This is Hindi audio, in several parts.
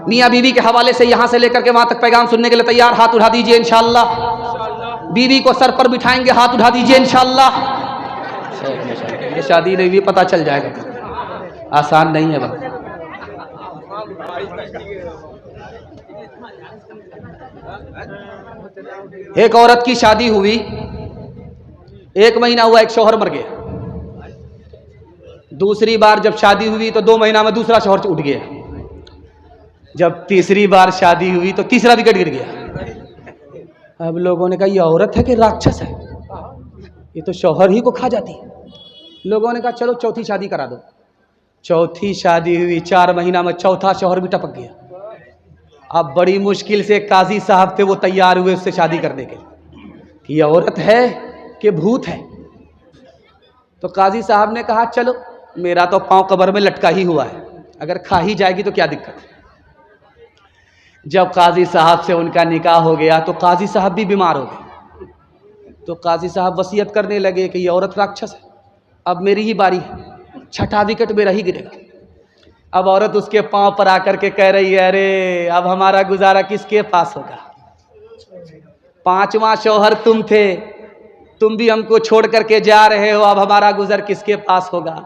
मियाँ बीवी के हवाले से यहाँ से लेकर के वहाँ तक पैगाम सुनने के लिए तैयार? हाथ उठा दीजिए इंशाअल्लाह। बीवी को सर पर बिठाएंगे, हाथ उठा दीजिए इंशाअल्लाह। ये शादी नहीं भी पता चल जाएगा, आसान नहीं है बात। एक औरत की शादी हुई, 1 महीना हुआ, एक शौहर मर गया। दूसरी बार जब शादी हुई तो 2 महीना में दूसरा शौहर उठ गया। जब तीसरी बार शादी हुई तो तीसरा विकेट गिर गया। अब लोगों ने कहा ये औरत है कि राक्षस है, ये तो शौहर ही को खा जाती है। लोगों ने कहा चलो चौथी शादी करा दो। चौथी शादी हुई, 4 महीना में चौथा शौहर भी टपक गया। अब बड़ी मुश्किल से काजी साहब थे, वो तैयार हुए उससे शादी करने के कि ये औरत है कि भूत है। तो काजी साहब ने कहा चलो, मेरा तो पांव कब्र में लटका ही हुआ है, अगर खा ही जाएगी तो क्या दिक्कत है। जब काजी साहब से उनका निकाह हो गया तो काजी साहब भी बीमार हो गए। तो काजी साहब वसीयत करने लगे कि ये औरत राक्षस है, अब मेरी ही बारी है, छठा विकेट मेरा ही गिरेगा। अब औरत उसके पांव पर आकर के कह रही है अरे अब हमारा गुजारा किसके पास होगा, 5वां शौहर तुम थे, तुम भी हमको छोड़ करके जा रहे हो, अब हमारा गुजर किसके पास होगा।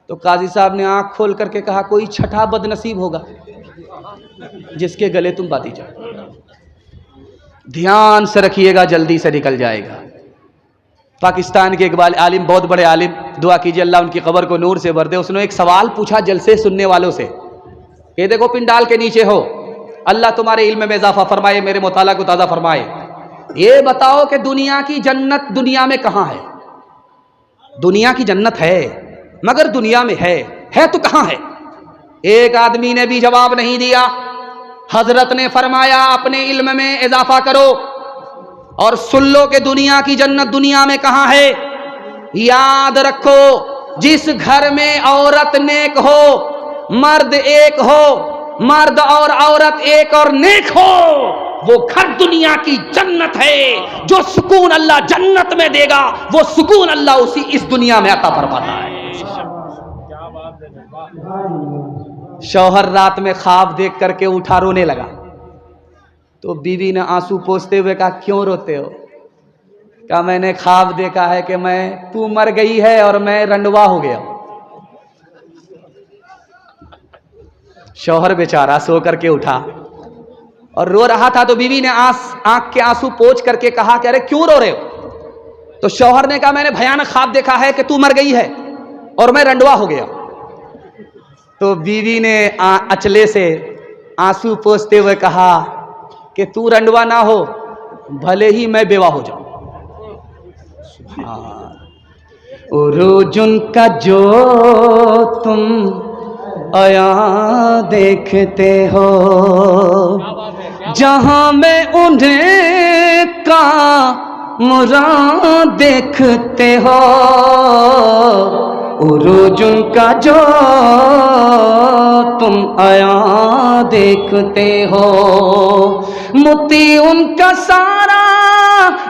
तो काजी साहब ने आंख खोल करके कहा कोई छठा बदनसीब होगा जिसके गले तुम बांधी जाओ। ध्यान से रखिएगा, जल्दी से निकल जाएगा। पाकिस्तान के एक आलिम, बहुत बड़े आलिम, दुआ कीजिए अल्लाह उनकी कब्र को नूर से भर दे। उसने एक सवाल पूछा जलसे सुनने वालों से, ये देखो पिंडाल के नीचे हो, अल्लाह तुम्हारे इल्म में इजाफा फरमाए, मेरे मुताला को ताज़ा फरमाए। ये बताओ कि दुनिया की जन्नत दुनिया में कहाँ है? दुनिया की जन्नत है मगर दुनिया में है तो कहाँ है? एक आदमी ने भी जवाब नहीं दिया। हजरत ने फरमाया अपने इल्म में इजाफा करो और सुन लो कि दुनिया की जन्नत दुनिया में कहाँ है। याद रखो, जिस घर में औरत नेक हो, मर्द एक हो, मर्द और औरत एक और नेक हो, वो घर दुनिया की जन्नत है। जो सुकून अल्लाह जन्नत में देगा वो सुकून अल्लाह उसी इस दुनिया में अता फरमाता है। शौहर रात में ख्वाब देख करके उठा, रोने लगा। तो बीवी ने आंसू पोंछते हुए कहा क्यों रोते हो? कहा मैंने ख्वाब देखा है कि तू मर गई है और मैं रंडवा हो गया। शौहर बेचारा सो करके उठा और रो रहा था। तो बीवी ने आंख के आंसू पोंछ करके कहा कि अरे क्यों रो रहे हो? तो शौहर ने कहा मैंने भयानक ख्वाब देखा है कि तू मर गई है और मैं रंडवा हो गया। तो बीवी ने अचले से आंसू पोंछते हुए कहा कि तू रंडवा ना हो, भले ही मैं बेवा हो जाऊं। रोजुन का जो तुम आया देखते हो, जहां में उन्हें का मुराद देखते हो, रोजुन का जो तुम आया देखते हो, मोती उनका सारा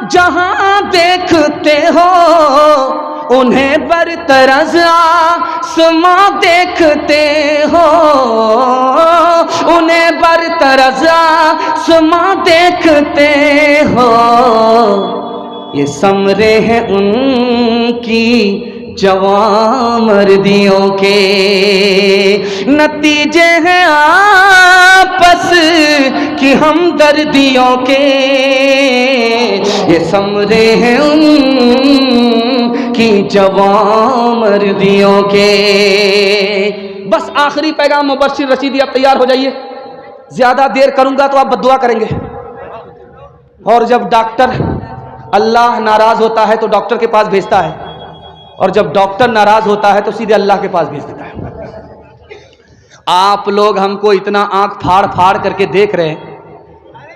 जहां देखते हो, उन्हें बरतरज आसमां देखते हो, उन्हें बरतरज आसमां देखते हो। ये समरे हैं उनकी जवां मर्दियों के, नतीजे हैं आपस की हमदर्दियों के। ये समरे हैं उनकी जवां मर्दियों के। बस आखिरी पैगाम मुबश्शिर रशीदी, आप तैयार हो जाइए, ज्यादा देर करूंगा तो आप बद्दुआ करेंगे। और जब डॉक्टर, अल्लाह नाराज होता है तो डॉक्टर के पास भेजता है, और जब डॉक्टर नाराज होता है तो सीधे अल्लाह के पास भेज देता है। आप लोग हमको इतना आंख फाड़ फाड़ करके देख रहे हैं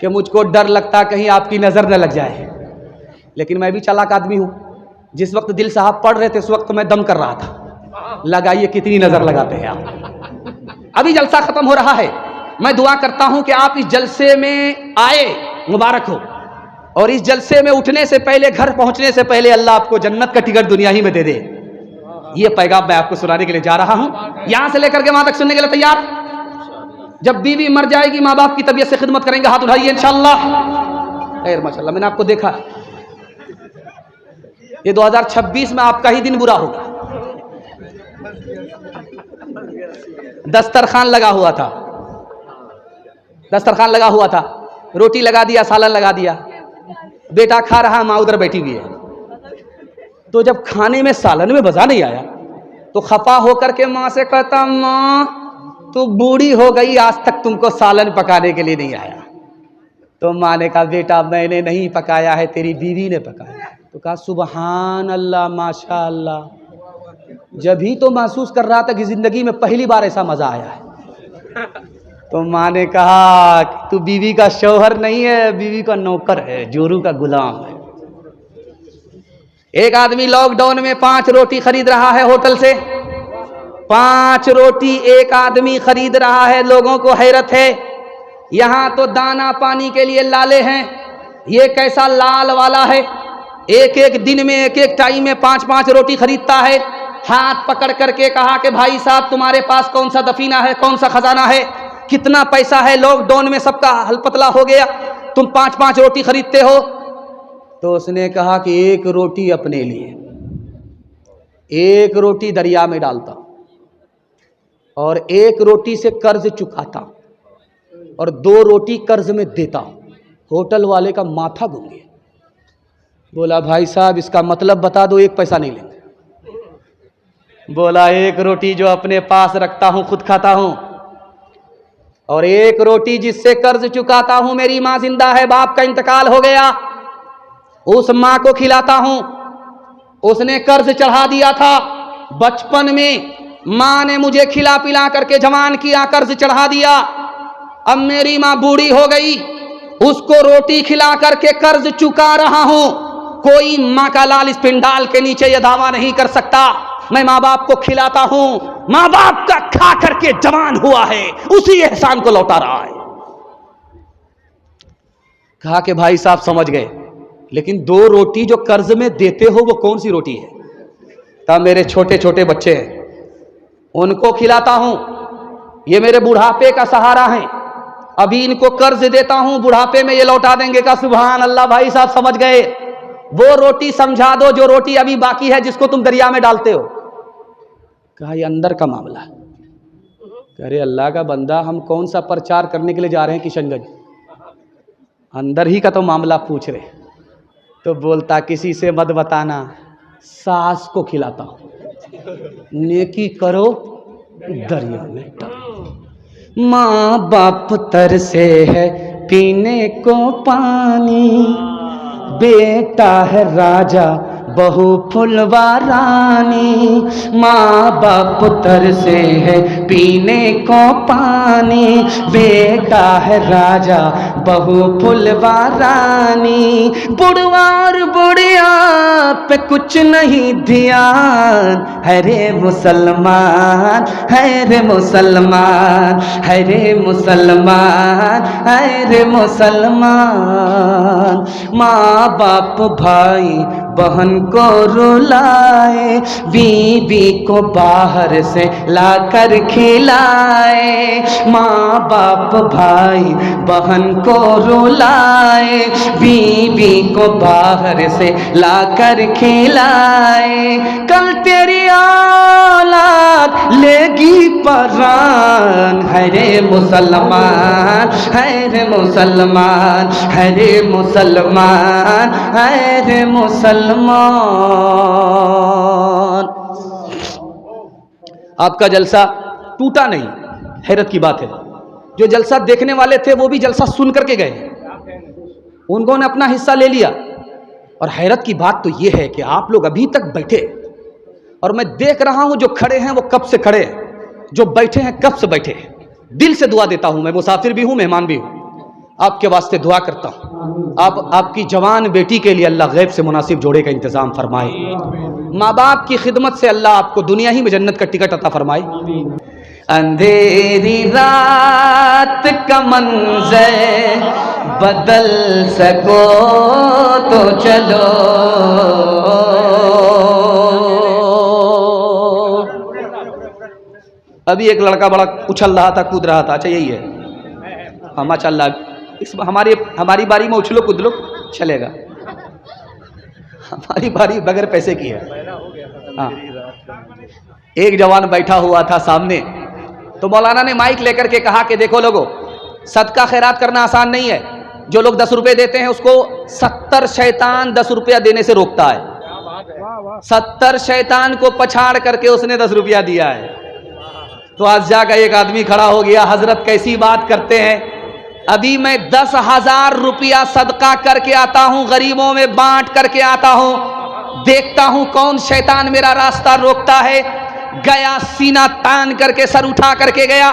कि मुझको डर लगता कहीं आपकी नजर न लग जाए, लेकिन मैं भी चालाक आदमी हूं। जिस वक्त दिल साहब पढ़ रहे थे उस वक्त मैं दम कर रहा था। लगाइए कितनी नजर लगाते हैं आप। अभी जलसा खत्म हो रहा है, मैं दुआ करता हूं कि आप इस जलसे में आए, मुबारक हो, और इस जलसे में उठने से पहले, घर पहुंचने से पहले अल्लाह आपको जन्नत का टिकट दुनिया ही में दे दे। ये पैगाम मैं आपको सुनाने के लिए जा रहा हूं। यहां से लेकर के वहां तक सुनने के लिए तैयार? जब बीवी मर जाएगी माँ बाप की तबीयत से खिदमत करेंगे, हाथ उठाइए इंशाअल्लाह। खैर माशाअल्लाह, मैंने आपको देखा, ये 2026 में आपका ही दिन बुरा होगा। दस्तरखान लगा हुआ था, दस्तरखान लगा हुआ था, रोटी लगा दिया, सालन लगा दिया, बेटा खा रहा, माँ उधर बैठी हुई है। तो जब खाने में सालन में मजा नहीं आया तो खफा होकर के माँ से कहता, माँ तू बूढ़ी हो गई, आज तक तुमको सालन पकाने के लिए नहीं आया। तो माँ ने कहा, बेटा मैंने नहीं पकाया है, तेरी बीवी ने पकाया। तो कहा, सुबहान अल्लाह, माशा अल्लाह। जब ही तो महसूस कर रहा था कि जिंदगी में पहली बार ऐसा मजा आया है। तो माँ ने कहा, तू बीवी का शौहर नहीं है, बीवी का नौकर है, जोरू का गुलाम है। एक आदमी लॉकडाउन में 5 रोटी खरीद रहा है होटल से, 5 रोटी एक आदमी खरीद रहा है। लोगों को हैरत है, यहां तो दाना पानी के लिए लाले हैं, ये कैसा लाल वाला है, एक एक दिन में एक एक टाइम में 5-5 रोटी खरीदता है। हाथ पकड़ करके कहा कि भाई साहब तुम्हारे पास कौन सा दफीना है, कौन सा खजाना है, कितना पैसा है, लॉकडाउन में सबका हलपतला हो गया, तुम 5-5 रोटी खरीदते हो। तो उसने कहा कि 1 रोटी अपने लिए, 1 रोटी दरिया में डालता और 1 रोटी से कर्ज चुकाता और 2 रोटी कर्ज में देता। होटल वाले का माथा घूम गया, बोला भाई साहब इसका मतलब बता दो, 1 पैसा नहीं लेंगे। बोला 1 रोटी जो अपने पास रखता हूं खुद खाता हूं, और 1 रोटी जिससे कर्ज चुकाता हूं, मेरी माँ जिंदा है, बाप का इंतकाल हो गया, उस माँ को खिलाता हूं। उसने कर्ज चढ़ा दिया था बचपन में, माँ ने मुझे खिला पिला करके जवान किया, कर्ज चढ़ा दिया। अब मेरी माँ बूढ़ी हो गई, उसको रोटी खिला करके कर्ज चुका रहा हूं। कोई माँ का लाल इस पिंडाल के नीचे यह दावा नहीं कर सकता, मैं माँ बाप को खिलाता हूं, माँ बाप का खा करके जवान हुआ है, उसी एहसान को लौटा रहा है। कहा कि भाई साहब समझ गए, लेकिन 2 रोटी जो कर्ज में देते हो वो कौन सी रोटी है? तब मेरे छोटे छोटे बच्चे हैं, उनको खिलाता हूं, ये मेरे बुढ़ापे का सहारा है, अभी इनको कर्ज देता हूं, बुढ़ापे में ये लौटा देंगे। का सुभान अल्लाह, भाई साहब समझ गए, वो रोटी समझा दो जो रोटी अभी बाकी है, जिसको तुम दरिया में डालते हो। कहा ये अंदर का मामला है। अरे अल्लाह का बंदा, हम कौन सा प्रचार करने के लिए जा रहे हैं किशनगंज, अंदर ही का तो मामला पूछ रहे। तो बोलता किसी से मत बताना, सास को खिलाता हूं, नेकी करो दरिया में डालो। माँ बाप तरसे है पीने को पानी, बेटा है राजा बहू फुलवा रानी। माँ बाप तरसे है पीने को पानी, बेटा है राजा बहू फुलवा रानी। बुढ़वा और बुढ़िया पे कुछ नहीं ध्यान, है रे मुसलमान, है रे मुसलमान, है रे मुसलमान, है रे मुसलमान। माँ बाप भाई बहन को रुलाए, बीवी को बाहर से लाकर खिलाए। माँ बाप भाई बहन को रुलाए, बीवी को बाहर से लाकर खिलाए। कल तेरी औलाद लेगी परान, है रे मुसलमान, है रे मुसलमान, है रे मुसलमान, है रे मुसलमान। आपका जलसा टूटा नहीं, हैरत की बात है। जो जलसा देखने वाले थे वो भी जलसा सुन करके गए, उन्होंने अपना हिस्सा ले लिया। और हैरत की बात तो ये है कि आप लोग अभी तक बैठे, और मैं देख रहा हूं जो खड़े हैं वो कब से खड़े हैं, जो बैठे हैं कब से बैठे हैं। दिल से दुआ देता हूं, मैं मुसाफिर भी हूं, मेहमान भी हूं, आपके वास्ते दुआ करता हूं। आपकी जवान बेटी के लिए अल्लाह गैब से मुनासिब जोड़े का इंतजाम फरमाए। माँ बाप की खिदमत से अल्लाह आपको दुनिया ही में जन्नत का टिकट अता फरमाए। अंधेरी रात का मंज़र बदल सको तो चलो, अभी एक लड़का बड़ा उछल रहा था, कूद रहा था। अच्छा यही है, हाँ माशाल्लाह, इस हमारी बारी में उछलो कूद लो चलेगा, हमारी बारी बगैर पैसे की है। हाँ, एक जवान बैठा हुआ था सामने, तो मौलाना ने माइक लेकर के कहा कि देखो लोगों, सदका खैरात करना आसान नहीं है। जो लोग 10 रुपए देते हैं उसको 70 शैतान 10 रुपया देने से रोकता है। 70 शैतान को पछाड़ करके उसने 10 रुपया दिया है। तो आज जाकर एक आदमी खड़ा हो गया, हजरत कैसी बात करते हैं, अभी मैं 10,000 रुपया सदका करके आता हूं, गरीबों में बांट करके आता हूं, देखता हूं कौन शैतान मेरा रास्ता रोकता है। गया, सीना तान करके सर उठा करके गया।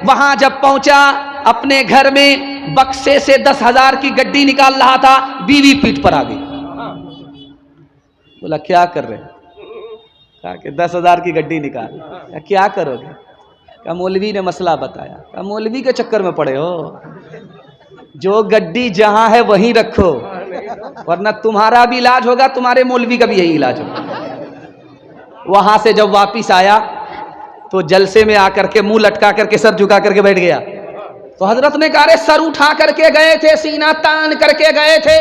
वहां जब पहुंचा, अपने घर में बक्से से 10,000 की गड्डी निकाल रहा था, बीवी पीठ पर आ गई। बोला क्या कर रहे हैं? कहा कि 10,000 की गड्डी निकाल। क्या करोगे? कहा मौलवी ने मसला बताया। कहा मौलवी के चक्कर में पड़े हो, जो गड्डी जहां है वहीं रखो, वरना तुम्हारा भी इलाज होगा, तुम्हारे मौलवी का भी यही इलाज होगा। वहां से जब वापिस आया तो जलसे में आकर के मुंह लटका करके सर झुका करके बैठ गया। तो हजरत ने कहा अरे सर उठा करके गए थे, सीना तान करके गए थे,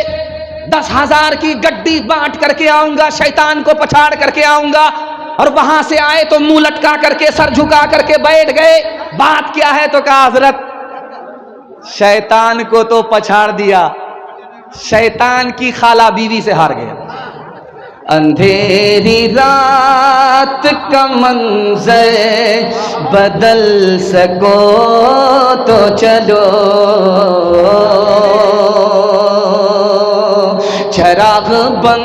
10,000 की गड्डी बांट करके आऊंगा, शैतान को पछाड़ करके आऊंगा, और वहां से आए तो मुंह लटका करके सर झुका करके बैठ गए। बात क्या है? तो कहा हजरत शैतान को तो पछाड़ दिया, शैतान की खाला बीवी से हार गया। अंधेरी रात का मंजर बदल सको तो चलो, चराग बन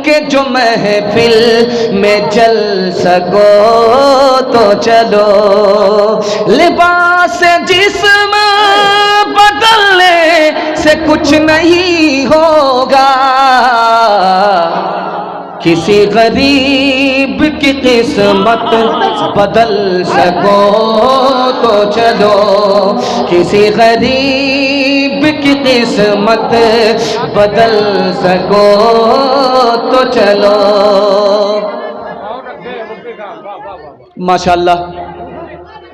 के जो महफिल में जल सको तो चलो, लिबास जिस्म बदलने से कुछ नहीं होगा, किसी गरीब की किस्मत बदल सको तो चलो, किसी गरीब की किस्मत बदल सको तो चलो। माशाल्लाह,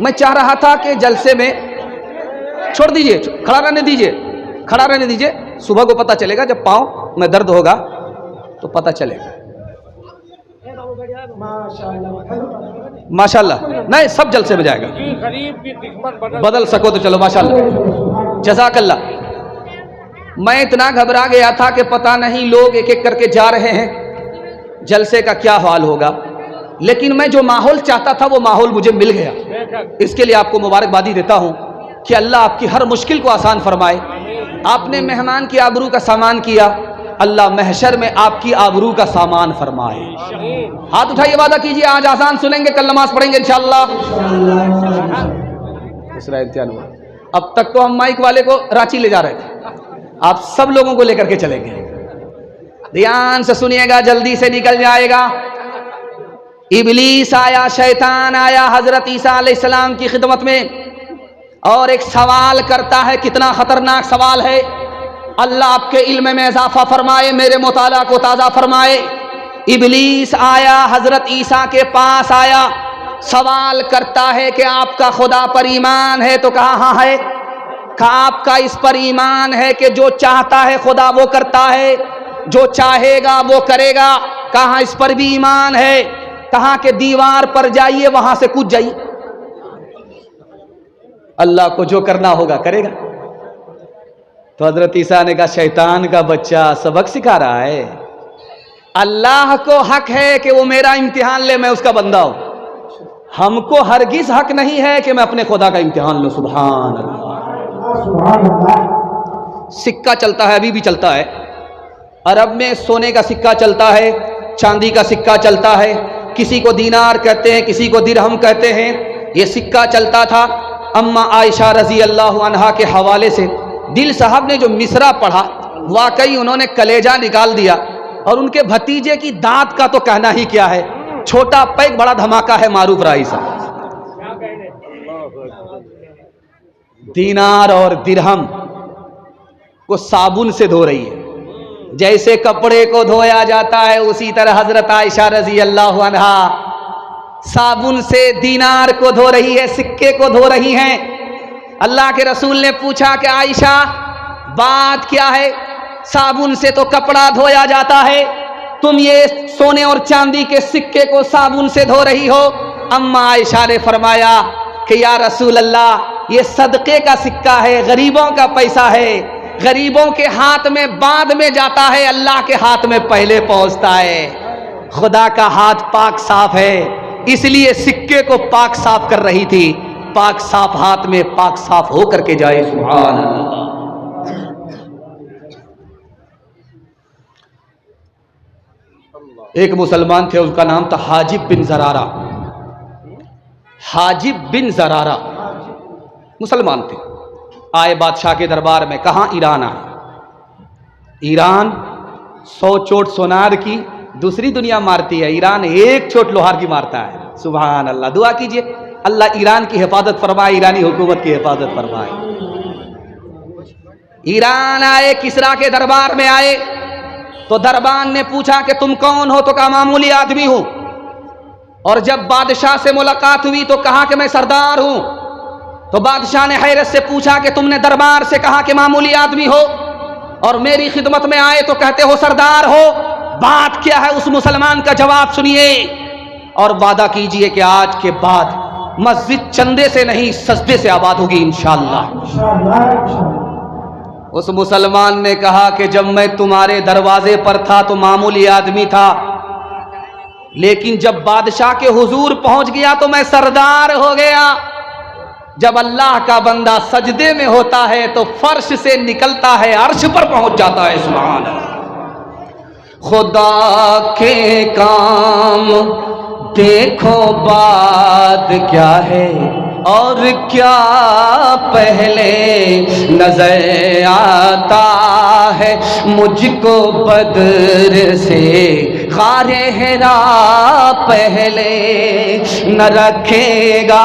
मैं चाह रहा था कि जलसे में छोड़ दीजिए, खड़ा रहने दीजिए, खड़ा रहने दीजिए, सुबह को पता चलेगा, जब पाँव में दर्द होगा तो पता चलेगा। माशाल्लाह, नहीं सब जलसे में जाएगा, बदल सको तो चलो। माशाल्लाह, जज़ाकल्लाह। मैं इतना घबरा गया था कि पता नहीं लोग एक एक करके जा रहे हैं, जलसे का क्या हाल होगा, लेकिन मैं जो माहौल चाहता था वो माहौल मुझे मिल गया। इसके लिए आपको मुबारकबादी देता हूं कि अल्लाह आपकी हर मुश्किल को आसान फरमाए। आपने मेहमान की आबरू का सामान किया, अल्लाह महशर में आपकी आबरू का सामान फरमाए। हाथ उठाइए, वादा कीजिए आज आसान सुनेंगे, कल नमाज पढ़ेंगे इंशाअल्लाह। तीसरा इम्तिहान हुआ। अब तक तो हम माइक वाले को रांची ले जा रहे थे, आप सब लोगों को लेकर के चलेंगे। ध्यान से सुनिएगा, जल्दी से निकल जाएगा। इबलीस आया, शैतान आया हजरत ईसा अलैहिस्सलाम की खिदमत में और एक सवाल करता है। कितना खतरनाक सवाल है, अल्लाह आपके इल्म में इजाफा फरमाए, मेरे मुताला को ताज़ा फरमाए। इबलीस आया, हजरत ईसा के पास आया, सवाल करता है कि आपका खुदा पर ईमान है? तो कहा हाँ है। कहा आपका इस पर ईमान है कि जो चाहता है खुदा वो करता है, जो चाहेगा वो करेगा? कहा इस पर भी ईमान है। कहा कि दीवार पर जाइए, वहां से कूद जाइए, अल्लाह को जो करना होगा करेगा। तो हजरत ईसा ने कहा शैतान का बच्चा सबक सिखा रहा है, अल्लाह को हक है कि वो मेरा इम्तिहान ले, मैं उसका बंदा हूं। हमको हरगिज हक नहीं है कि मैं अपने खुदा का इम्तिहान लूं। सुभान अल्लाह। सिक्का चलता है, अभी भी चलता है, अरब में सोने का सिक्का चलता है, चांदी का सिक्का चलता है, किसी को दीनार कहते हैं, किसी को दिरहम कहते हैं। ये सिक्का चलता था। अम्मा आयशा रजी अल्लाह अन्हा के हवाले से दिल साहब ने जो मिसरा पढ़ा, वाकई उन्होंने कलेजा निकाल दिया। और उनके भतीजे की दांत का तो कहना ही क्या है, छोटा पैक बड़ा धमाका है। मारूफ राही साहब दीनार और दिरहम को साबुन से धो रही है, जैसे कपड़े को धोया जाता है उसी तरह हजरत आयशा रजी अल्लाह अन्हा साबुन से दीनार को धो रही है, सिक्के को धो रही हैं। अल्लाह के रसूल ने पूछा कि आयशा बात क्या है, साबुन से तो कपड़ा धोया जाता है, तुम ये सोने और चांदी के सिक्के को साबुन से धो रही हो। अम्मा आयशा ने फरमाया कि या रसूल अल्लाह ये सदक़े का सिक्का है, गरीबों का पैसा है, गरीबों के हाथ में बाद में जाता है, अल्लाह के हाथ में पहले पहुंचता है। खुदा का हाथ पाक साफ है, इसलिए सिक्के को पाक साफ कर रही थी। पाक साफ हाथ में पाक साफ हो करके जाए। सुभान अल्लाह। एक मुसलमान थे, उसका नाम था हाजिब बिन जरारा। हाजिब बिन जरारा मुसलमान थे, आए बादशाह के दरबार में। कहाँ? ईरान आए। ईरान 100 चोट सोनार की दूसरी दुनिया मारती है, ईरान 1 चोट लोहार की मारता है। सुभान अल्लाह। दुआ कीजिए अल्लाह ईरान की हिफाजत फरमाए, ईरानी हुकूमत की हिफाजत फरमाए। ईरान आए, किसरा के दरबार में आए तो दरबार ने पूछा कि तुम कौन हो? तो कहा मामूली आदमी हूं। और जब बादशाह से मुलाकात हुई तो कहा कि मैं सरदार हूं। तो बादशाह ने हैरत से पूछा कि तुमने दरबार से कहा कि मामूली आदमी हो और मेरी खिदमत में आए तो कहते हो सरदार हो, बात क्या है? उस मुसलमान का जवाब सुनिए और वादा कीजिए कि आज के बाद मस्जिद चंदे से नहीं सजदे से आबाद होगी इंशाअल्लाह। उस मुसलमान ने कहा कि जब मैं तुम्हारे दरवाजे पर था तो मामूली आदमी था, लेकिन जब बादशाह के हुजूर पहुंच गया तो मैं सरदार हो गया। जब अल्लाह का बंदा सजदे में होता है तो फर्श से निकलता है, अर्श पर पहुंच जाता है। सुभान अल्लाह। खुदा के काम देखो बाद क्या है और क्या पहले नजर आता है मुझको बद्र से खारे हेरा पहले। न रखेगा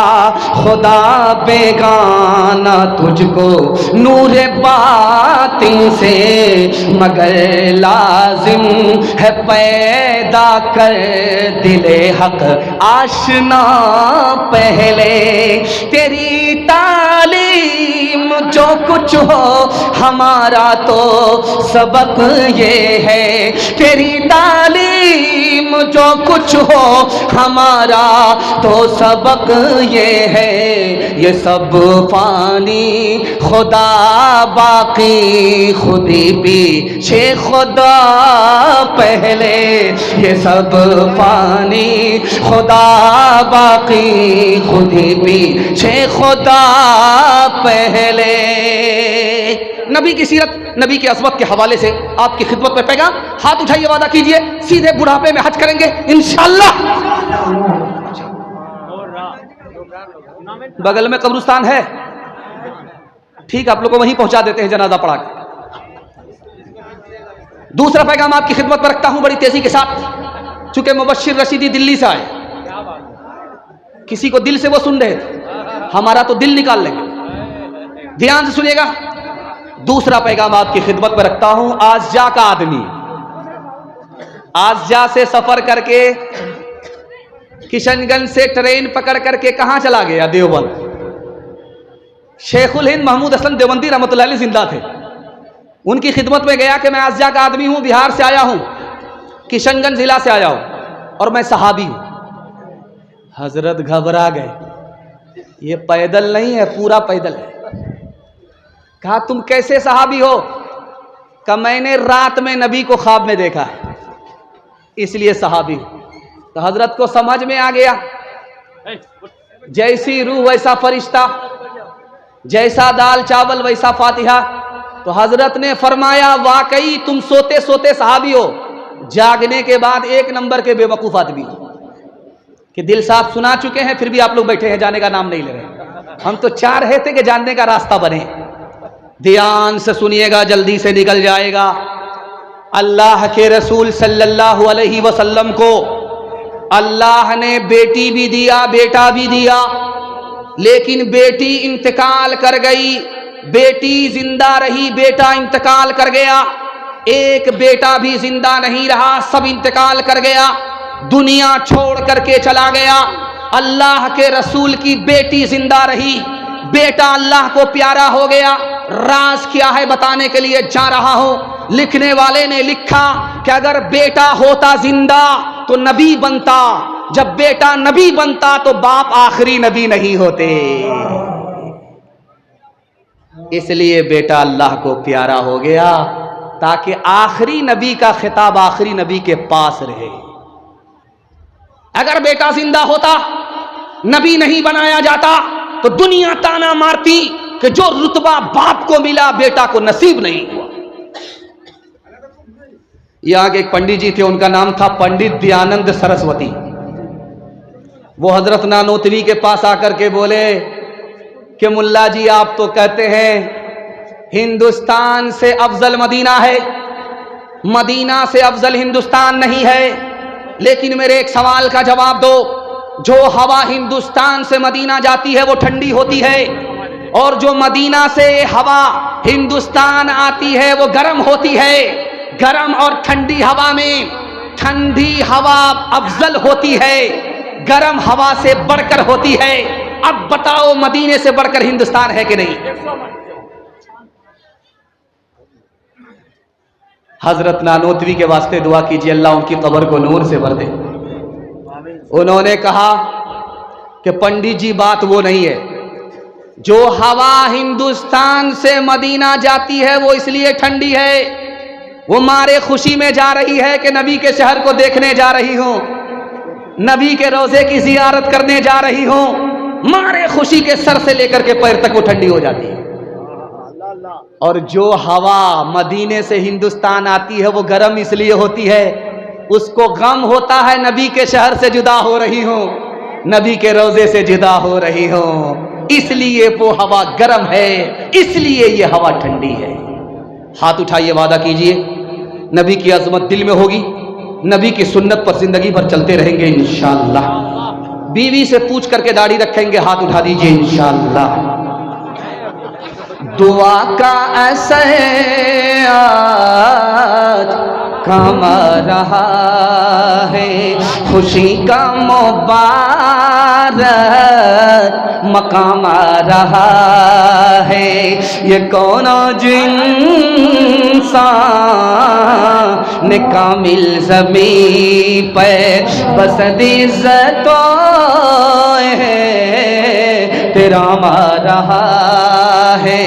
खुदा बेगाना तुझको नूरे बातिन से, मगर लाजिम है पैदा कर दिले हक आशना पहले। तेरी तालीम जो कुछ हो हमारा तो सबक ये है, तेरी तालीम जो कुछ हो हमारा तो सबक ये है। ये सब फानी खुदा बाकी खुदी पीछे खुदा पहले। ये सब फानी खुदा बाकी खुदी पीछे खुदा पहले। नबी की सीरत, नबी की अज़मत के हवाले से आपकी खिदमत में पैगाम। हाथ उठाइए, वादा कीजिए सीधे बुढ़ापे में हज करेंगे इंशाअल्लाह। बगल में कब्रिस्तान है, ठीक, आप लोग को वहीं पहुंचा देते हैं जनाजा पढ़ा के। दूसरा पैगाम आपकी खिदमत में रखता हूं बड़ी तेजी के साथ। चूंकि मुबश्शिर रशीदी दिल्ली से आए, किसी को दिल से वो सुन रहे थे, हमारा तो दिल निकाल लेंगे। ध्यान से सुनिएगा। दूसरा पैगाम आपकी खिदमत में रखता हूं। आज़जा का आदमी आज़जा से सफर करके किशनगंज से ट्रेन पकड़ करके कहां चला गया? देवबंद। शेखुल हिंद महमूद असलम देवबंदी रहमतुल्लाह अलैह जिंदा थे, उनकी खिदमत में गया कि मैं आज़जा का आदमी हूं, बिहार से आया हूं, किशनगंज जिला से आया हूं और मैं सहाबी हूं। हजरत घबरा गए, ये पैदल नहीं है, पूरा पैदल है। कहा तुम कैसे सहाबी हो? कहा मैंने रात में नबी को ख्वाब में देखा है, इसलिए सहाबी हूं। तो हजरत को समझ में आ गया, जैसी रूह वैसा फरिश्ता, जैसा दाल चावल वैसा फातिहा। तो हजरत ने फरमाया वाकई तुम सोते सोते सहाबी हो, जागने के बाद 1 नंबर के बेवकूफ आदमी हो। कि दिल साहब सुना चुके हैं, फिर भी आप लोग बैठे हैं, जाने का नाम नहीं ले रहे। हम तो चाह रहे थे कि जानने का रास्ता बने। ध्यान से सुनिएगा, जल्दी से निकल जाएगा। अल्लाह के रसूल सल्लल्लाहु अलैहि वसल्लम को अल्लाह ने बेटी भी दिया, बेटा भी दिया, लेकिन बेटी इंतकाल कर गई, बेटी जिंदा रही, बेटा इंतकाल कर गया। एक बेटा भी जिंदा नहीं रहा, सब इंतकाल कर गया। दुनिया छोड़ करके चला गया। अल्लाह के रसूल की बेटी जिंदा रही, बेटा अल्लाह को प्यारा हो गया। राज क्या है बताने के लिए जा रहा हूं। लिखने वाले ने लिखा कि अगर बेटा होता जिंदा तो नबी बनता, जब बेटा नबी बनता तो बाप आखिरी नबी नहीं होते। इसलिए बेटा अल्लाह को प्यारा हो गया ताकि आखिरी नबी का खिताब आखिरी नबी के पास रहे। अगर बेटा जिंदा होता, नबी नहीं बनाया जाता, तो दुनिया ताना मारती कि जो रुतबा बाप को मिला बेटा को नसीब नहीं हुआ। यहां के एक पंडित जी थे, उनका नाम था पंडित दयानंद सरस्वती। वो हजरत नानोतवी के पास आकर के बोले कि मुल्ला जी आप तो कहते हैं हिंदुस्तान से अफजल मदीना है, मदीना से अफजल हिंदुस्तान नहीं है, लेकिन मेरे एक सवाल का जवाब दो। जो हवा हिंदुस्तान से मदीना जाती है वो ठंडी होती है, और जो मदीना से हवा हिंदुस्तान आती है वो गर्म होती है। गर्म और ठंडी हवा में ठंडी हवा अफजल होती है, गर्म हवा से बढ़कर होती है। अब बताओ मदीने से बढ़कर हिंदुस्तान है कि नहीं? हजरत नानोतवी के वास्ते दुआ कीजिए, अल्लाह उनकी कब्र को नूर से भर दे। उन्होंने कहा कि पंडित जी बात वो नहीं है, जो हवा हिंदुस्तान से मदीना जाती है वो इसलिए ठंडी है, वो मारे खुशी में जा रही है कि नबी के शहर को देखने जा रही हूं, नबी के रोजे की जियारत करने जा रही हूं। मारे खुशी के सर से लेकर के पैर तक वो ठंडी हो जाती है। और जो हवा मदीने से हिंदुस्तान आती है वो गर्म इसलिए होती है, उसको गम होता है नबी के शहर से जुदा हो रही हूं, नबी के रोजे से जुदा हो रही हूं, इसलिए वो हवा गर्म है, इसलिए ये हवा ठंडी है। हाथ उठाइए, वादा कीजिए नबी की अजमत दिल में होगी, नबी की सुन्नत पर जिंदगी भर चलते रहेंगे इंशाअल्लाह। बीवी से पूछ करके दाढ़ी रखेंगे, हाथ उठा दीजिए इंशाअल्लाह। दुआ का असर आज काम रहा है, खुशी का मुबारक मकाम रहा है। ये कौन इंसान ने कामिल ज़मीं पे बसद इज़्ज़तों तेरा मा रहा है।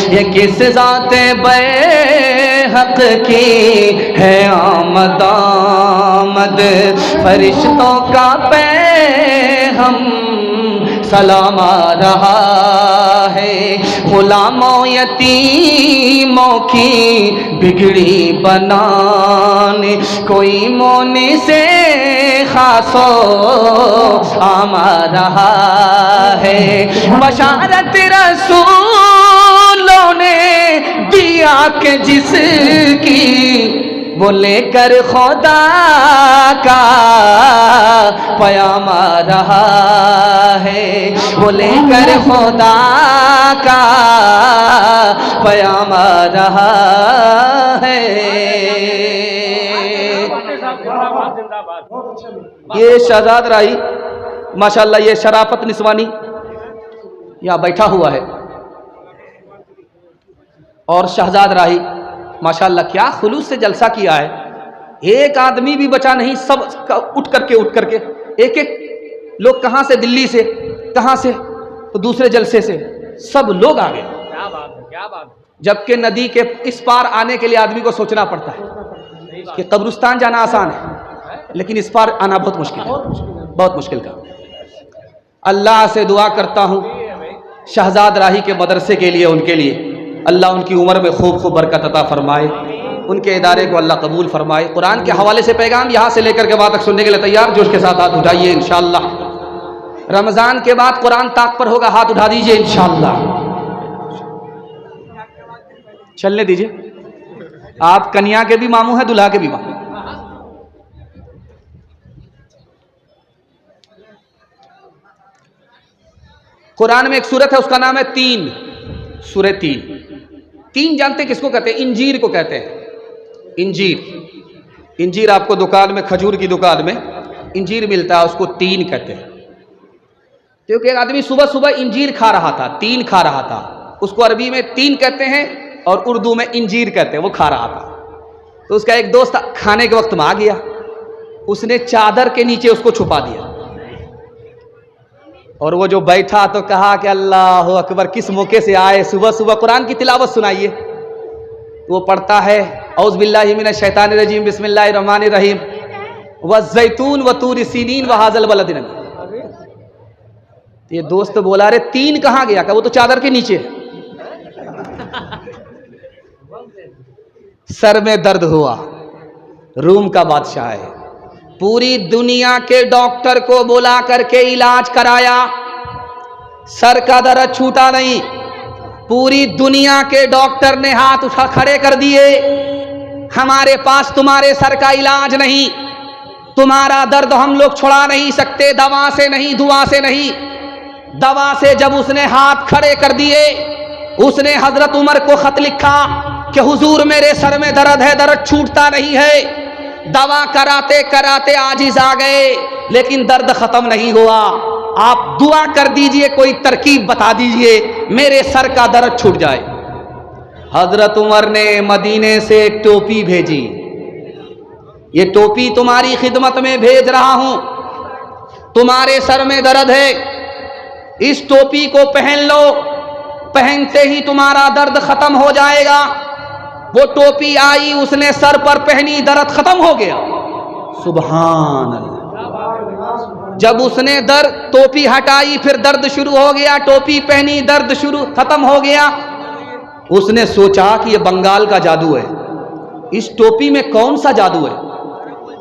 ये किस ज़ाते बेहक की है आमद आमद, फरिश्तों का पैग़ाम सलाम आ रहा है। गुलामों यतीमों की बिगड़ी बनाने कोई मोने से खासो आमा रहा है। बशारत रसूलों ने दिया कि जिसकी वो लेकर खुदा का पयाम आ रहा है, वो लेकर खुदा का पयाम आ रहा है। ये शहजाद राही माशाल्लाह, ये शराफत निस्वानी यहाँ बैठा हुआ है, और शहजाद राही माशाल्लाह क्या खुलूस से जलसा किया है। एक आदमी भी बचा नहीं, सब उठ करके एक एक लोग, कहाँ से, दिल्ली से, कहाँ से, तो दूसरे जलसे से सब लोग आ गए। क्या बात है, क्या बात है। जबकि नदी के इस पार आने के लिए आदमी को सोचना पड़ता है कि कब्रिस्तान जाना आसान है, लेकिन इस पार आना बहुत मुश्किल है, बहुत मुश्किल का। अल्लाह से दुआ करता हूँ शहजाद राही के मदरसे के लिए, उनके लिए अल्लाह उनकी उम्र में खूब खूब बरकत अता फरमाए, उनके इदारे को अल्लाह कबूल फरमाए। कुरान के हवाले से पैगाम यहाँ से लेकर के वहाँ तक सुनने के लिए तैयार, जोश के साथ हाथ उठाइए इंशाअल्लाह। रमज़ान के बाद कुरान ताक पर होगा, हाथ उठा दीजिए इंशाअल्लाह। चलने दीजिए, आप कन्या के भी मामू हैं, दुल्हा के भी मामू। कुरान में एक सूरत है, उसका नाम है तीन, सूरह तीन। तीन जानते किसको कहते हैं? इंजीर को कहते हैं। इंजीर, इंजीर आपको दुकान में, खजूर की दुकान में इंजीर मिलता है, उसको तीन कहते हैं। क्योंकि एक आदमी सुबह सुबह इंजीर खा रहा था, तीन खा रहा था, उसको अरबी में तीन कहते हैं और उर्दू में इंजीर कहते हैं। वो खा रहा था तो उसका एक दोस्त खाने के वक्त में आ गया, उसने चादर के नीचे उसको छुपा दिया और वो जो बैठा तो कहा कि अल्लाह अकबर, किस मौके से आए, सुबह सुबह कुरान की तिलावत सुनाइए। वो पढ़ता है औज़ बिल्लाहि मिनश शैतानिर रजीम बिस्मिल्लाहिर रहमानिर रहीम वज़्ज़ैतून व तूर सीनीन व हाज़ल बलदिन। ये दोस्त बोला, अरे तीन कहाँ गया? क्या वो तो चादर के नीचे है। सर में दर्द हुआ, रूम का बादशाह है, पूरी दुनिया के डॉक्टर को बुला करके इलाज कराया, सर का दर्द छूटा नहीं। पूरी दुनिया के डॉक्टर ने हाथ उठा खड़े कर दिए, हमारे पास तुम्हारे सर का इलाज नहीं, तुम्हारा दर्द हम लोग छुड़ा नहीं सकते, दवा से नहीं, दुआ से नहीं। दवा से जब उसने हाथ खड़े कर दिए, उसने हजरत उमर को खत लिखा कि हुजूर मेरे सर में दर्द है, दर्द छूटता नहीं है। दवा कराते कराते आजिज आ गए, लेकिन दर्द खत्म नहीं हुआ। आप दुआ कर दीजिए, कोई तरकीब बता दीजिए, मेरे सर का दर्द छूट जाए। हजरत उमर ने मदीने से एक टोपी भेजी, ये टोपी तुम्हारी खिदमत में भेज रहा हूं, तुम्हारे सर में दर्द है, इस टोपी को पहन लो, पहनते ही तुम्हारा दर्द खत्म हो जाएगा। वो टोपी आई, उसने सर पर पहनी, दर्द खत्म हो गया। सुभान अल्लाह। जब उसने टोपी हटाई, फिर दर्द शुरू हो गया, टोपी पहनी, दर्द शुरू खत्म हो गया। उसने सोचा कि ये बंगाल का जादू है, इस टोपी में कौन सा जादू है।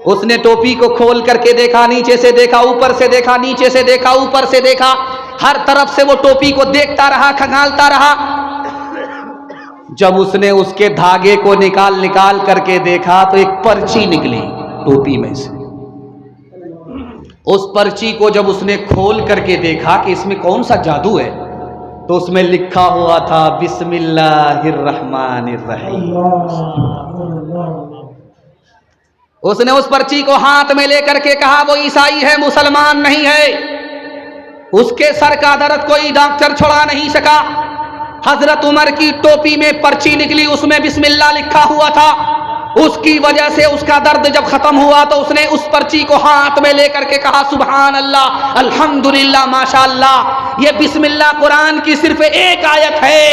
उसने टोपी को खोल करके देखा, नीचे से देखा, ऊपर से देखा, नीचे से देखा, ऊपर से देखा, हर तरफ से वो टोपी को देखता रहा, खंगालता रहा। जब उसने उसके धागे को निकाल करके देखा तो एक पर्ची निकली टोपी में से। उस पर्ची को जब उसने खोल करके देखा कि इसमें कौन सा जादू है, तो उसमें लिखा हुआ था बिस्मिल्लाहिर रहमानिर रहीम। उसने उस पर्ची को हाथ में लेकर के कहा, वो ईसाई है, मुसलमान नहीं है। उसके सर का दर्द कोई डॉक्टर छुड़ा नहीं सका। हजरत उमर की टोपी में पर्ची निकली, उसमें बिस्मिल्लाह लिखा हुआ था। उसकी वजह से उसका दर्द जब खत्म हुआ तो उसने उस पर्ची को हाथ में लेकर के कहा, सुभान अल्लाह, अल्हम्दुलिल्लाह, माशाअल्लाह। ये बिस्मिल्लाह कुरान की सिर्फ एक आयत है,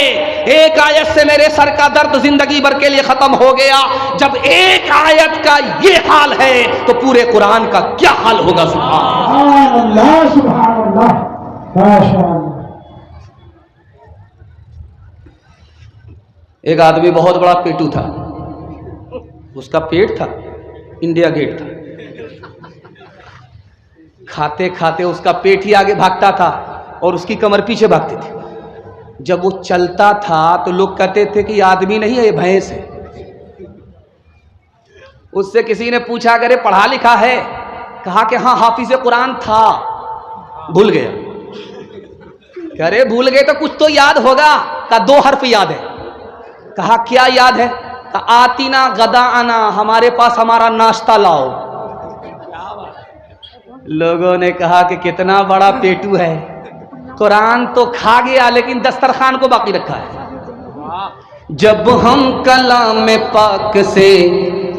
एक आयत से मेरे सर का दर्द जिंदगी भर के लिए खत्म हो गया। जब एक आयत का ये हाल है तो पूरे कुरान का क्या हाल होगा। सुभान अल्लाह, सुभान अल्लाह, माशाअल्लाह। एक आदमी बहुत बड़ा पेटू था, उसका पेट था इंडिया गेट था। खाते खाते उसका पेट ही आगे भागता था और उसकी कमर पीछे भागती थी। जब वो चलता था तो लोग कहते थे कि ये आदमी नहीं है, ये भैंस है। उससे किसी ने पूछा, करे पढ़ा लिखा है? कहा कि हाँ, हाफिज कुरान था, भूल गया। करे भूल गए तो कुछ तो याद होगा। का 2 हर्फ याद है। कहा क्या याद है? आतीना गदा आना, हमारे पास हमारा नाश्ता लाओ। लोगों ने कहा कि कितना बड़ा पेटू है, कुरान तो खा गया लेकिन दस्तरखान को बाकी रखा है। जब हम कलाम पाक से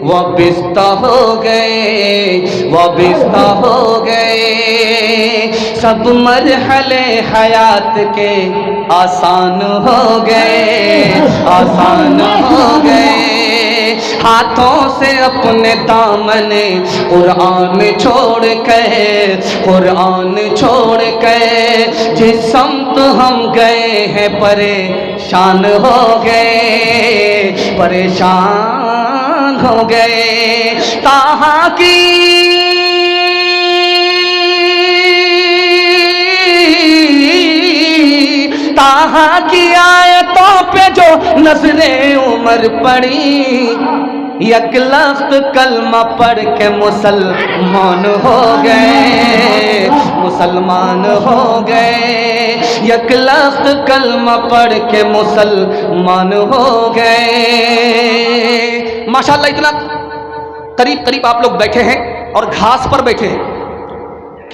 वाबिस्ता हो गए, वाबिस्ता हो गए, सब मरहले हयात के आसान हो गए, आसान हो गए। हाथों से अपने दामने कुरान छोड़ के, कुरान छोड़ के जिस समत हम गए हैं परेशान हो गए, परेशान हो गए। कहाँ की ताहा की आयतों पे जो नजरे उमर पड़ी, एक लफ्ज़ कलमा पढ़ के मुसलमान हो गए, मुसलमान हो गए। एक लफ्ज़ कलमा पढ़ के मुसलमान हो गए। माशाअल्लाह, इतना करीब करीब आप लोग बैठे हैं और घास पर बैठे हैं।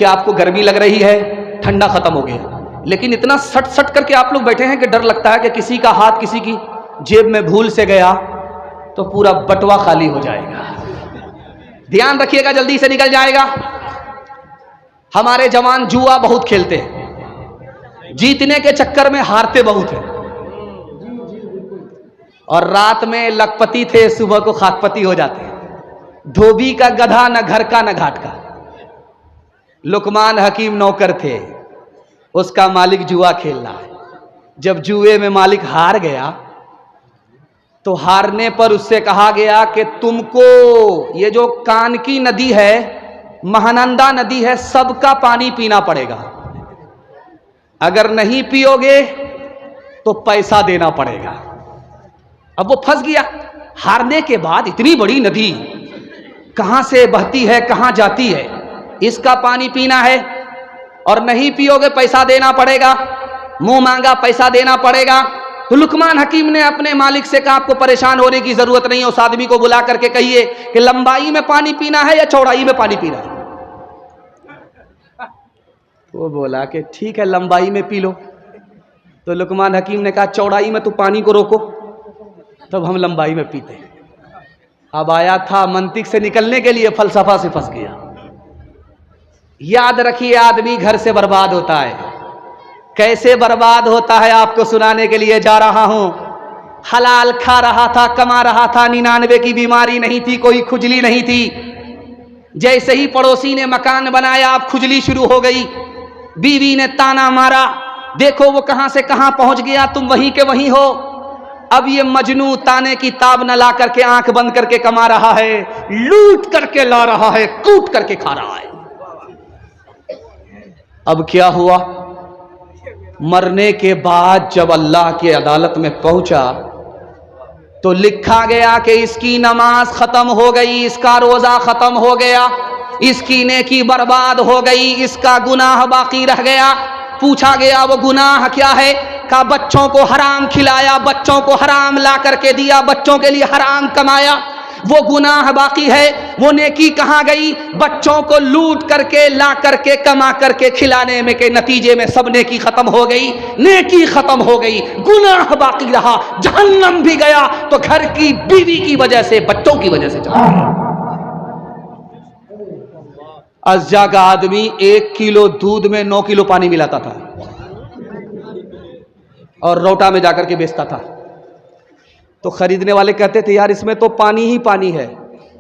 कि आपको गर्मी लग रही है, ठंडा खत्म हो गया, लेकिन इतना सट सट करके आप लोग बैठे हैं कि डर लगता है कि किसी का हाथ किसी की जेब में भूल से गया तो पूरा बटुआ खाली हो जाएगा। ध्यान रखिएगा, जल्दी से निकल जाएगा। हमारे जवान जुआ बहुत खेलते हैं, जीतने के चक्कर में हारते बहुत हैं, और रात में लखपति थे, सुबह को खाकपति हो जाते हैं। धोबी का गधा, न घर का न घाट का। लुकमान हकीम नौकर थे, उसका मालिक जुआ खेल रहा है। जब जुए में मालिक हार गया तो हारने पर उससे कहा गया कि तुमको ये जो कान की नदी है, महानंदा नदी है, सबका पानी पीना पड़ेगा। अगर नहीं पियोगे तो पैसा देना पड़ेगा। अब वो फंस गया। हारने के बाद इतनी बड़ी नदी कहां से बहती है, कहां जाती है, इसका पानी पीना है और नहीं पियोगे पैसा देना पड़ेगा, मुंह मांगा पैसा देना पड़ेगा। तो लुकमान हकीम ने अपने मालिक से कहा, आपको परेशान होने की जरूरत नहीं है, उस आदमी को बुला करके कहिए कि लंबाई में पानी पीना है या चौड़ाई में पानी पीना है। वो बोला कि ठीक है, लंबाई में पी लो। तो लुकमान हकीम ने कहा, चौड़ाई में तो पानी को रोको, तब हम लंबाई में पीते। अब आया था मंतिक से निकलने के लिए, फलसफा से फंस गया। याद रखिए, आदमी घर से बर्बाद होता है। कैसे बर्बाद होता है आपको सुनाने के लिए जा रहा हूं। हलाल खा रहा था, कमा रहा था, 99 की बीमारी नहीं थी, कोई खुजली नहीं थी। जैसे ही पड़ोसी ने मकान बनाया, अब खुजली शुरू हो गई। बीवी ने ताना मारा, देखो वो कहां से कहां पहुंच गया, तुम वहीं के वहीं हो। अब ये मजनू ताने की ताब न ला करके आंख बंद करके कमा रहा है, लूट करके ला रहा है, कूट करके खा रहा है। अब क्या हुआ, मरने के बाद जब अल्लाह की अदालत में पहुंचा तो लिखा गया कि इसकी नमाज खत्म हो गई, इसका रोजा खत्म हो गया, इसकी नेकी बर्बाद हो गई, इसका गुनाह बाकी रह गया। पूछा गया वो गुनाह क्या है? कहा बच्चों को हराम खिलाया, बच्चों को हराम ला करके दिया, बच्चों के लिए हराम कमाया, वो गुनाह बाकी है। वो नेकी कहाँ गई? बच्चों को लूट करके ला करके कमा करके खिलाने में के नतीजे में सब नेकी खत्म हो गई, नेकी खत्म हो गई, गुनाह बाकी रहा। जहन्नम भी गया तो घर की बीवी की वजह से, बच्चों की वजह से चला गया। अज्जा का आदमी 1 किलो दूध में 9 किलो पानी मिलाता था और रोटा में जाकर के बेचता था। तो खरीदने वाले कहते थे, यार इसमें तो पानी ही पानी है,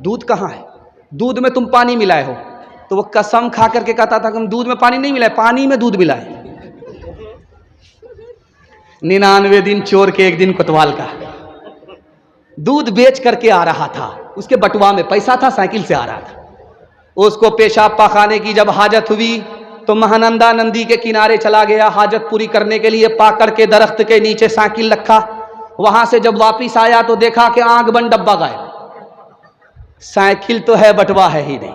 दूध कहाँ है? दूध में तुम पानी मिलाए हो। तो वो कसम खा करके कहता था कि हम दूध में पानी नहीं मिलाए, पानी में दूध मिलाए। 99 दिन चोर के 1 दिन कोतवाल का। दूध बेच करके आ रहा था, उसके बटुआ में पैसा था, साइकिल से आ रहा था। उसको पेशाब पाखाने की जब हाजत हुई तो महानंदा नदी के किनारे चला गया हाजत पूरी करने के लिए। पाकड़ के दरख्त के नीचे साइकिल रखा। वहां से जब वापिस आया तो देखा कि आंख बंद डब्बा गायब। साइकिल तो है, बटवा है ही नहीं।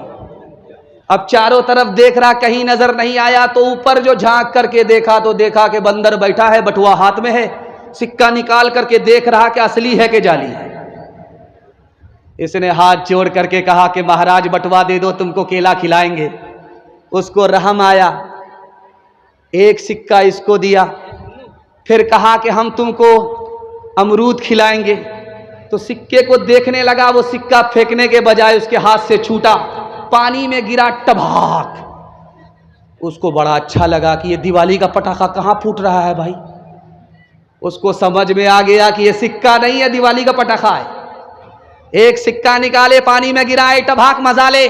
अब चारों तरफ देख रहा, कहीं नजर नहीं आया। तो ऊपर जो झांक करके देखा तो देखा कि बंदर बैठा है, बटुआ हाथ में है। सिक्का निकाल करके देख रहा कि असली है कि जाली है। इसने हाथ जोड़ करके कहा कि महाराज बटुआ दे दो, तुमको केला खिलाएंगे। उसको रहम आया, 1 सिक्का इसको दिया। फिर कहा कि हम तुमको अमरूद खिलाएंगे। तो सिक्के को देखने लगा, वो सिक्का फेंकने के बजाय उसके हाथ से छूटा, पानी में गिरा, टभाक। उसको बड़ा अच्छा लगा कि ये दिवाली का पटाखा कहाँ फूट रहा है भाई। उसको समझ में आ गया कि ये सिक्का नहीं है, दिवाली का पटाखा है। 1 सिक्का निकाले, पानी में गिराए, टभाक मजाले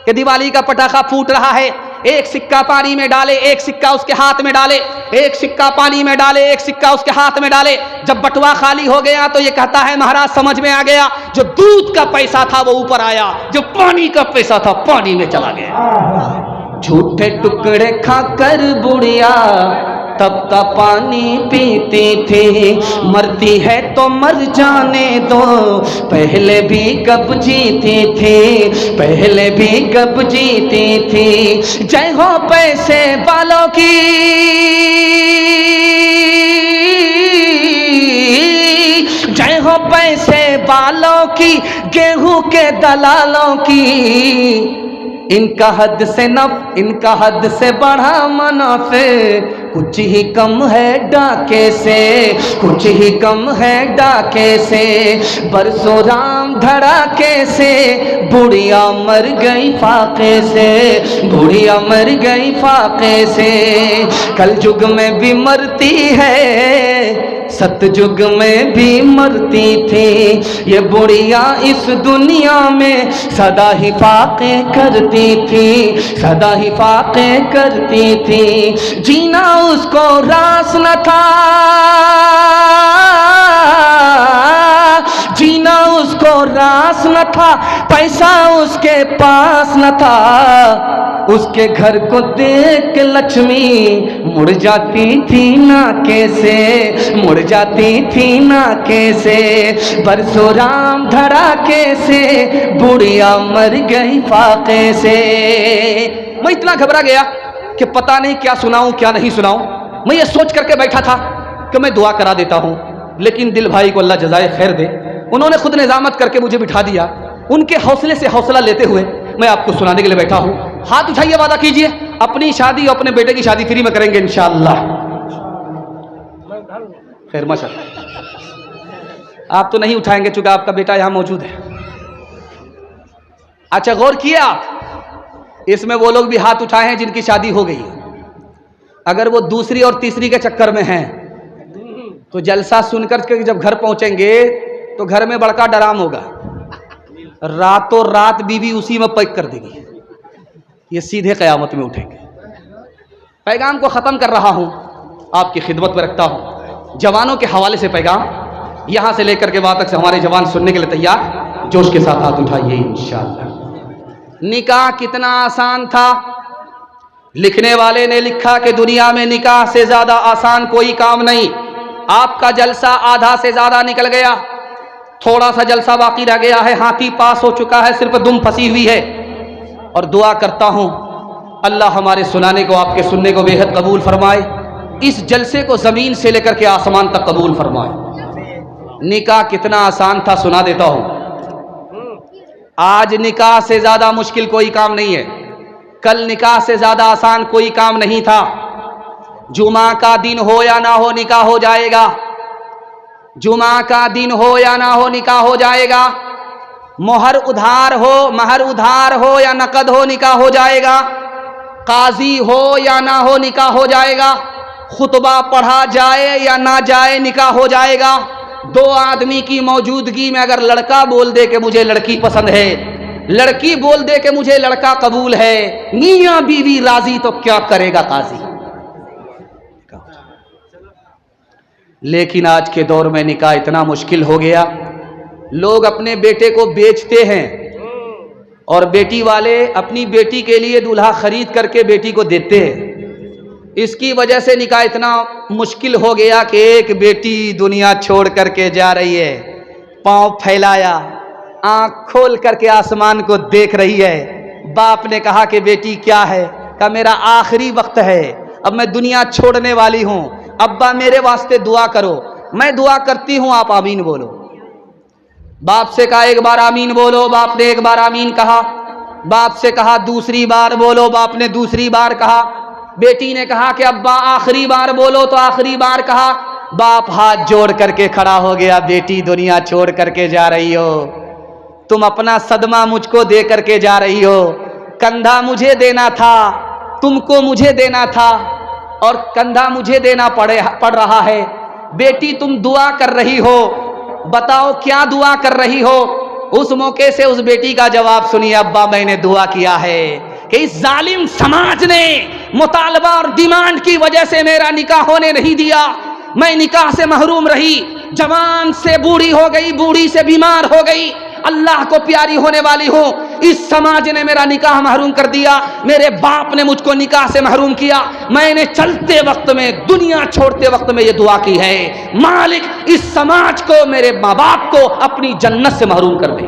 कि दिवाली का पटाखा फूट रहा है। 1 सिक्का पानी में डाले, 1 सिक्का उसके हाथ में डाले, 1 सिक्का पानी में डाले, 1 सिक्का उसके हाथ में डाले। जब बटुआ खाली हो गया तो ये कहता है, महाराज समझ में आ गया, जो दूध का पैसा था वो ऊपर आया, जो पानी का पैसा था पानी में चला गया। झूठे टुकड़े खाकर बुढ़िया तब का पानी पीती थी, मरती है तो मर जाने दो, पहले भी कब जीती थी, पहले भी कब जीती थी। जय हो पैसे वालों की, जय हो पैसे वालों की, गेहूं के दलालों की। इनका हद से नफ, इनका हद से बढ़ा मुनाफे, कुछ ही कम है डाके से, कुछ ही कम है डाके से। बरसों राम धड़ाके से, बुढ़िया मर गई फाके से, बुढ़िया मर गई फाके से। कल युग में भी मरती है, सतयुग में भी मरती थी, ये बुढ़िया इस दुनिया में सदा ही फाके करती थी, सदा ही फाके करती थी। जीना उसको रास न था, जीना उसको रास न था, पैसा उसके पास न था। उसके घर को देख के लक्ष्मी मुड़ जाती थी ना कैसे, मुड़ जाती थी ना कैसे। बरसों राम धड़ाके से, बुढ़िया मर गई फाके से। मैं इतना घबरा गया कि पता नहीं क्या सुनाऊं क्या नहीं सुनाऊं। मैं ये सोच करके बैठा था कि मैं दुआ करा देता हूं, लेकिन दिल भाई को अल्लाह जज़ाए खैर दे, उन्होंने खुद निजामत करके मुझे बिठा दिया। उनके हौसले से हौसला लेते हुए मैं आपको सुनाने के लिए बैठा हूं। हाथ उठाइए, वादा कीजिए अपनी शादी और अपने बेटे की शादी फ्री में करेंगे इंशाअल्लाह। खैर माशाअल्लाह। आप तो नहीं उठाएंगे चूंकि आपका बेटा यहां मौजूद है। अच्छा गौर किए आप, इसमें वो लोग भी हाथ उठाए हैं जिनकी शादी हो गई। अगर वो दूसरी और तीसरी के चक्कर में हैं तो जलसा सुनकर के जब घर पहुंचेंगे तो घर में बड़का डराम होगा, रातों रात बीवी उसी में पैक कर देगी, ये सीधे क़यामत में उठेंगे। पैगाम को ख़त्म कर रहा हूँ, आपकी खिदमत में रखता हूँ। जवानों के हवाले से पैगाम, यहाँ से लेकर के वहाँ तक से हमारे जवान सुनने के लिए तैयार। जोश के साथ हाथ उठाइए इंशाअल्लाह। निकाह कितना आसान था। लिखने वाले ने लिखा कि दुनिया में निकाह से ज़्यादा आसान कोई काम नहीं। आपका जलसा आधा से ज़्यादा निकल गया, थोड़ा सा जलसा बाकी रह गया है, हाथी पास हो चुका है, सिर्फ दुम फंसी हुई है। और दुआ करता हूँ अल्लाह हमारे सुनाने को, आपके सुनने को बेहद कबूल फरमाए, इस जलसे को ज़मीन से लेकर के आसमान तक कबूल फरमाए। निकाह कितना आसान था सुना देता हूँ। आज निकाह से ज़्यादा मुश्किल कोई काम नहीं है, कल निकाह से ज़्यादा आसान कोई काम नहीं था। जुमा का दिन हो या ना हो निकाह हो जाएगा, जुमा का दिन हो या ना हो निकाह हो जाएगा। मोहर उधार हो, महर उधार हो या नकद हो निकाह हो जाएगा। काजी हो या ना हो निकाह हो जाएगा। खुतबा पढ़ा जाए या ना जाए निकाह हो जाएगा। दो आदमी की मौजूदगी में अगर लड़का बोल दे कि मुझे लड़की पसंद है, लड़की बोल दे कि मुझे लड़का कबूल है, मियां बीवी राजी, तो क्या करेगा काजी। लेकिन आज के दौर में निकाह इतना मुश्किल हो गया, लोग अपने बेटे को बेचते हैं और बेटी वाले अपनी बेटी के लिए दूल्हा खरीद करके बेटी को देते हैं। इसकी वजह से निकाह इतना मुश्किल हो गया कि एक बेटी दुनिया छोड़ करके जा रही है, पांव फैलाया, आंख खोल करके आसमान को देख रही है। बाप ने कहा कि बेटी क्या है, कहा मेरा आखिरी वक्त है, अब मैं दुनिया छोड़ने वाली हूं, अब्बा मेरे वास्ते दुआ करो। मैं दुआ करती हूं, आप आमीन बोलो। बाप से कहा एक बार आमीन बोलो, बाप ने एक बार आमीन कहा। बाप से कहा दूसरी बार बोलो, बाप ने दूसरी बार कहा। बेटी ने कहा कि अब्बा आखिरी बार बोलो, तो आखिरी बार कहा। बाप हाथ जोड़ करके खड़ा हो गया, बेटी दुनिया छोड़ करके जा रही हो, तुम अपना सदमा मुझको दे करके जा रही हो, कंधा मुझे देना था, तुमको मुझे देना था, और कंधा मुझे देना पड़ रहा है। बेटी तुम दुआ कर रही हो, बताओ क्या दुआ कर रही हो। उस मौके से उस बेटी का जवाब सुनिए, अब्बा मैंने दुआ किया है कि इस जालिम समाज ने मुतालबा और डिमांड की वजह से मेरा निकाह होने नहीं दिया, मैं निकाह से महरूम रही, जवान से बूढ़ी हो गई, बूढ़ी से बीमार हो गई, अल्लाह को प्यारी होने वाली हूँ, इस समाज ने मेरा निकाह महरूम कर दिया, मेरे बाप ने मुझको निकाह से महरूम किया। मैंने चलते वक्त में, दुनिया छोड़ते वक्त में ये दुआ की है, मालिक इस समाज को, मेरे माँ बाप को अपनी जन्नत से महरूम कर दे।